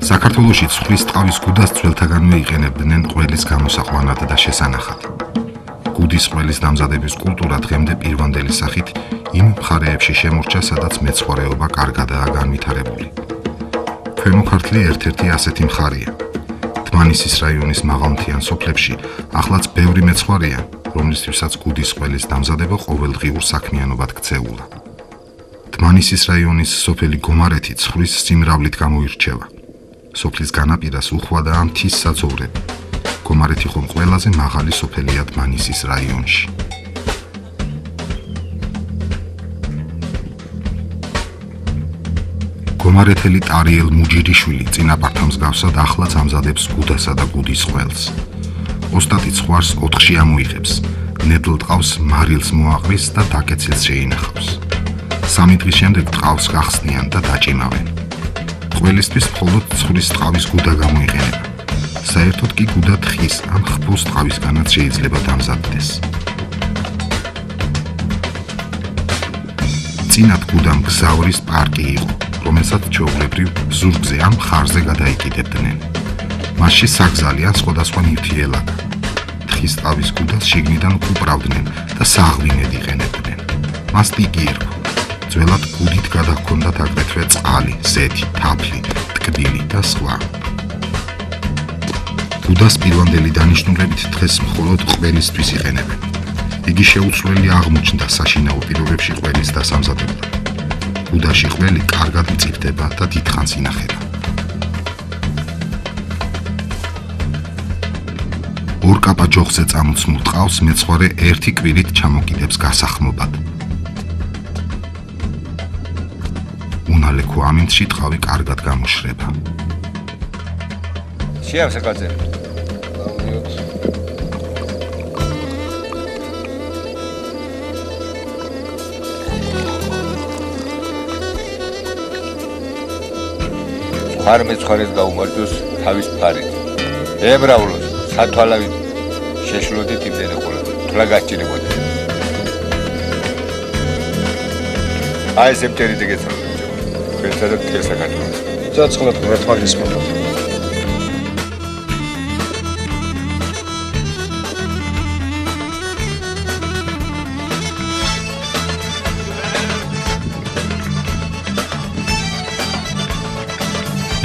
საქართველოში ცხვრის ტყავის გუდას ძველთაგანვე იყენებდნენ ყველის გამოსაყვანად და შესანახად. გუდის ყველის დამზადების კულტურა დღემდე პირვანდელი სახით იმ მხარეებში შემორჩა, სადაც მეცხვარეობა კარგადაა განვითარებული. ქვემო ქართლი ერთ-ერთი ასეთი მხარეა. დმანისის რაიონის მაღალმთიან სოფლებში ახლაც ბევრი მეცხვარეა, რომლისთვისაც გუდის ყველის დამზადება ყოველდღიურ საქმიანობად ქცეულა. დმანისის რაიონის სოფელი გომარეთი ცხვრის სიმრავლით გამოირჩევა. სოფლის განაპირას უხვადაა მთის საძოვრები. გომარეთი ხომ ყველაზე მაღალი სოფელია დმანისის რაიონში. გომარეთელი ტარიელ მუჯირიშვილი წინაპართან მსგავსად ახლაც ამზადებს გუდასა და გუდის ყველს. ოსტატი ცხვარს 4-ში ამოიღებს, ნედლ ტყავს მარილს მოაყრის და დაკეცილს შეინახავს. 3 დღის შემდეგ ტყავს გახსნიან და დაჭიმავენ. ყველისთვის მხოლოდ ცხვრის ტყავის გუდა გამოიყენება. საერთოდ კი გუდა თხის ან ხბოს ტყავისგანაც შეიძლება დამზადდეს. წინათ გუდამ გზავრის პარკი იყო, რომელსაც ჩვეულებრივ ზურგზე ან მხარზე გადაიკიდებდნენ. მასში საგზალი ან სხვადასხვა ნივთიერება. თხის ტყავის გუდას შიგნიდან უკუპრავდნენ და საღვინედ იყენებდნენ. მას ტიკი ერქვა. ძველად გუდით გადაჰქონდათ აგრეთვე წყალი, ზეთი, თაფლი, ტკბილი და სხვა. გუდას პირვანდელი დანიშნულებით დღეს მხოლოდ ყველისთვის იყენებენ. იგი შეუცვლელი აღმოჩნდა საშინაო პირობებში ყველის დასამზადებლად. გუდაში ყველი კარგად მწიფდება და დიდხანს ინახება. ორ კაპა ჯოხზე წამოცმულ ტყავს მეცხვარე ერთი კვირით ჩამოკიდებს გასახმობად. უნალექო ამინდში ტყავი კარგად გამოშრება. შეავსაკაძე. ხარ მეცხვარეს გაუმარჯოს თავის ფარით. ებრაულოს სათვალავით შეშლოდით იმდენი ყოლა. თვლა გაჭირებოდა. აი ეს ემტერი დეგეცალო. ერთადაც საქართველოს. ცოცხლად ყურთვალის მომდა.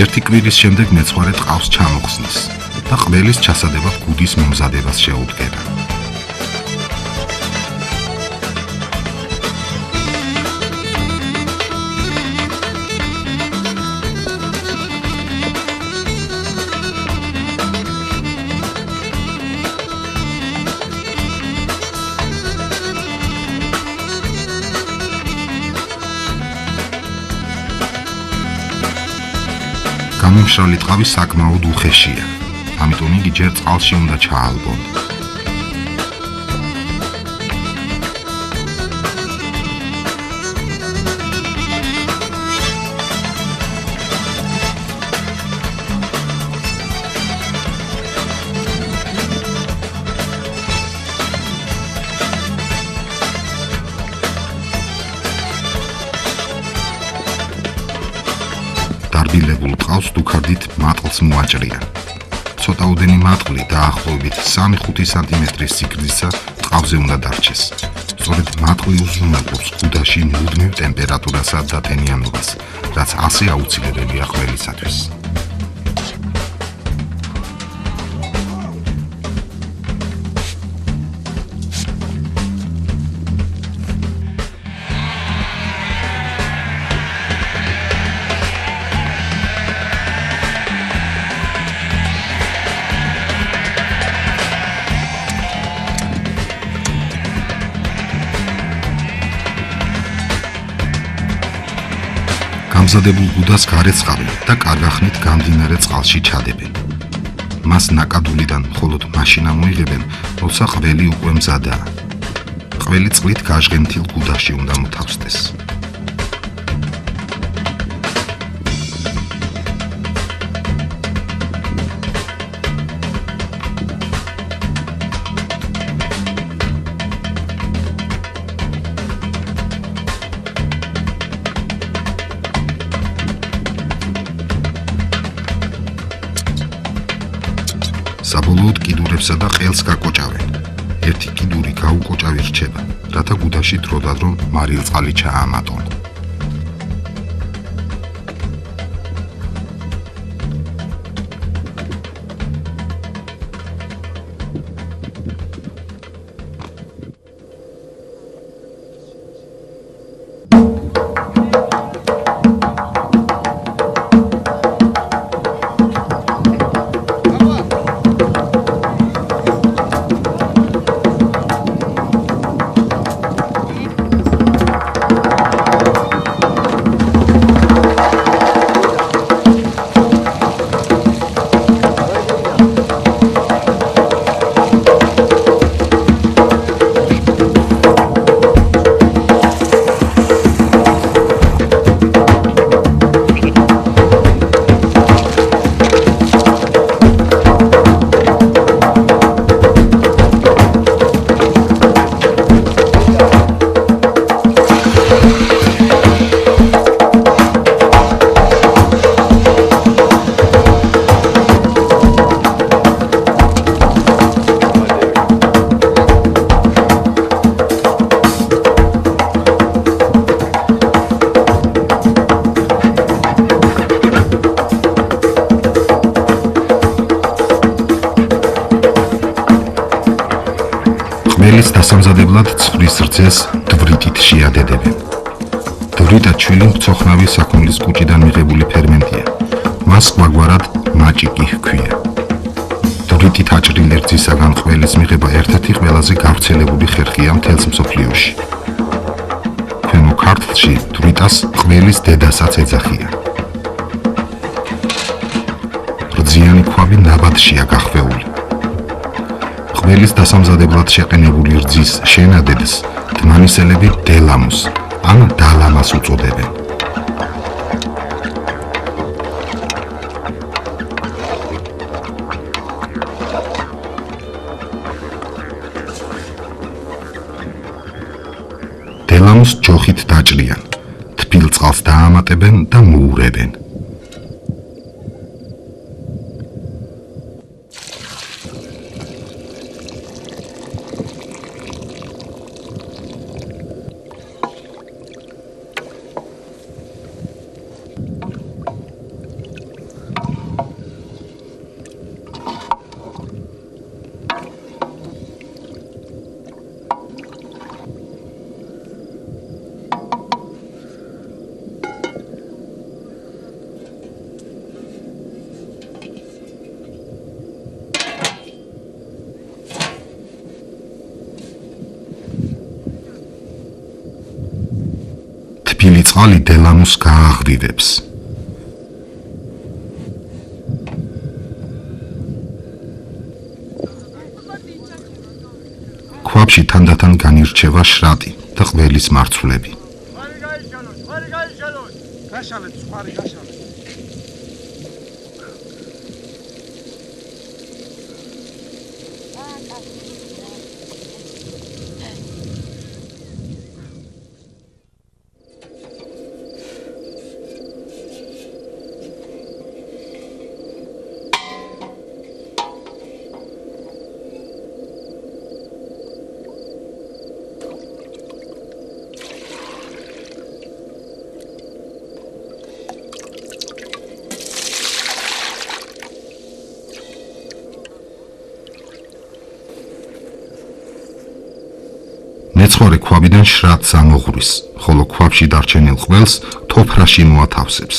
ერთი კვირის შემდეგ მეცხვარე ტყავს ჩამოხსნის და ყველის ჩასადებად გუდის მომზადებას შეუდგება. გამომშრალი ტყავი საკმაოდ უხეშია, ამიტომ იგი ჯერ წყალში უნდა ჩაალბონ. დარბილებულ ტყავს დუქარდით მატყლს მოაჭრიან. ცოტაოდენი მატყლი დაახლოებით 3-5 სანტიმეტრის სიგრძისა ტყავზე უნდა დარჩეს. სწორედ მატყლი უზრუნველყოფს გუდაში მუდმივ ტემპერატურასა და ტენიანობას, რაც ასე აუცილებელია ყველისათვის. გამზადებულ გუდას გარეცხავენ და კარგახნით გამდინარე წყალში ჩადებენ. მას ნაკადულიდან მხოლოდ მაშინ ამოიღებენ, როცა ყველი უკვე მზადაა. ყველი წყლით გაჟღენთილ გუდაში უნდა მოთავსდეს. საბოლოოდ კიდურებსა და ყელს გაკოჭავენ. ერთი კიდური გაუკოჭავი რჩება, რათა გუდაში დროდადრო მარილწყალი ჩაამატონ. ხმელის დასამზადებლად ცხვრის რძეს დვრიტით შეადედებენ. დვრიტა ჩვილი მწოხნავი საქონლის კუჭიდან მიღებული ფერმენტია. მას გვაგვარად მაჭიკი ჰქვია. დვრიტით აჭრილი რძისაგან ხმელის მიღება ერთ-ერთი ყველაზე გავრცელებული ხერხია მთელს მსოფლიოში. ქვემო ქართლში დვრიტას ხმელის დედასაც ეძახიან. რძიანი ქვაბი ნაბადშია გახვეული. ხმელის დასამზადებლად შეყენებული რძის შენადედს დმანისელები დელამოს ან დალამას უწოდებენ. დელამოს ჯოხით დაჭრიან, თბილ წყალს დაამატებენ და მოურებენ. თბილი წყალი დელამოს გააღვივებს. ქვაბში თანდათან განირჩევა შრატი და ყველის მარცვლები. მეცხვარე ქვაბიდან შრატს ამოღურის, ხოლო ქვაბში დარჩენილ ყველს თოფრაში მოათავსებს.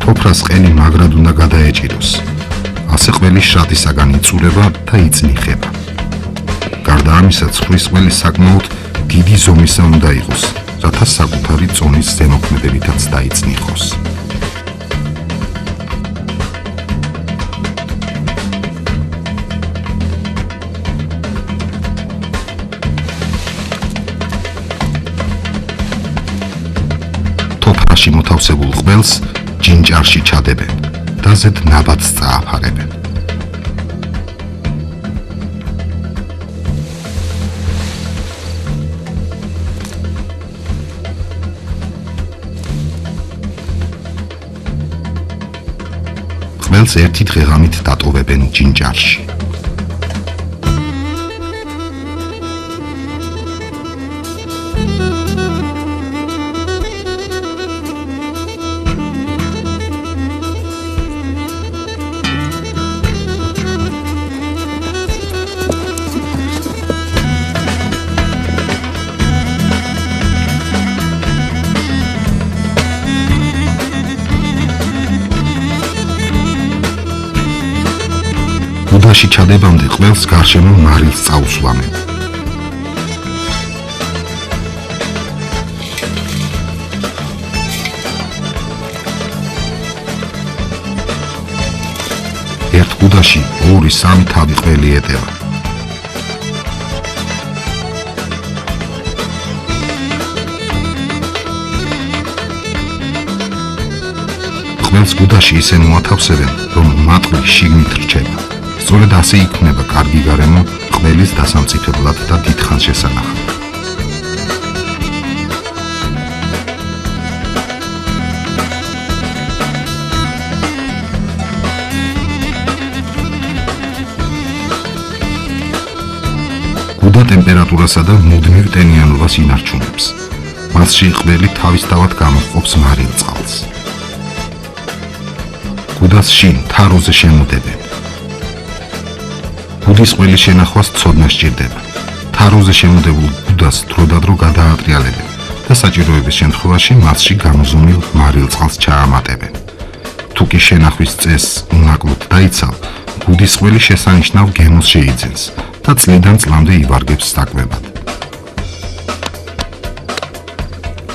თოფრას ყელი მაგრად უნდა გადაეჭიროს. ასე ყველი შრატისაგან იწურება და იწნიხება. გარდა ამისა, ცხვრის ყველი საკმაოდ დიდი ზომისა უნდა იყოს, რათა საკუთარი წონის ზემოქმედებითაც დაიწნიხოს. თოფრაში მოთავსებულ ყველს ჯინჯარში ჩადებენ და ზედ ნაბადს წააფარებენ. ყველს ერთი დღეღამით დატოვებენ ჯინჯარში. ბუდაში ჩადებამდე ყველს გარშემო მარილს წაუსვამენ. ერთ ბუდაში 2-3 თავი ყველი ეტევა. ყველს ბუდაში ისე მოათავსებენ, რომ მატყლი შიგნით რჩება. სწორედ ასე იქმნება კარგი გარემო ყველის დასამწიფებლად და დიდხანს შესანახად. ბუდა ტემპერატურასა და მუდმივ ტენიანობას ინარჩუნებს. მასში ყველი თავისთავად გამოჰყოფს მარილ წყალს. ბუდას შინ თაროზე შემოდებენ. ბუდის ყველის შენახვას ცოდნა სჭირდება. თაროზე შემოდებულ ბუდას დროდადრო გადაატრიალებენ და საჭიროების შემთხვევაში მასში გამოზონილ მარილ წყალს ჩაამატებენ. თუ კი შენახვის წესს უნაკლოდ დაიცალ, ბუდის ყველი შესანიშნავ გემოს შეიძენს და წლიდან წლამდე ივარგებს საკვებად.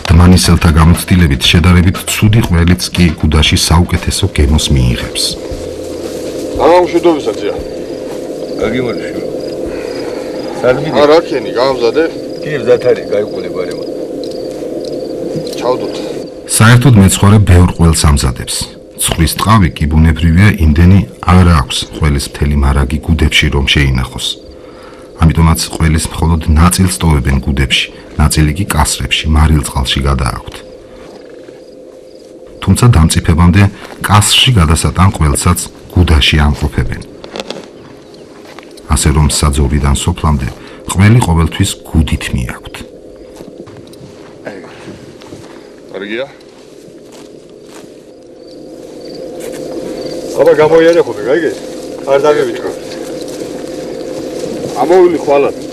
დმანისელთა გამოცდილებით შედარებით ცუდი ყველიც კი ბუდაში საუკეთესო გემოს მიიღებს. გამომშვიდობისაცია. გაგიმარჯვე. სარბიდი. არა ქენი, გამზადე? კი, ზათარი გაიყოლე ბარემ. ჩავდოთ. საერთოდ მეცხვარე ბევრ ყველს ამზადებს. ცხვრის ტყავი კი ბუნებრივია იმდენი არ აქვს ყველის მთელი მარაგი გუდებში რომ შეინახოს. ამიტომაც ყველის მხოლოდ ნაწილს ტოვებენ გუდებში, ნაწილი კი კასრებში, მარილ წყალში გადააქვთ. თუმცა დამწიფებამდე კასრში გადასატან ყველსაც გუდაში ამყოფებენ. ასე რომ საძოვრიდან სოფლამდე ყველი ყოველთვის გუდით მიაქვთ. კარგია? აბა გამოიარე ხოლმე, გაიგე? არ დავივიწყო. ამოვილი ხვალად.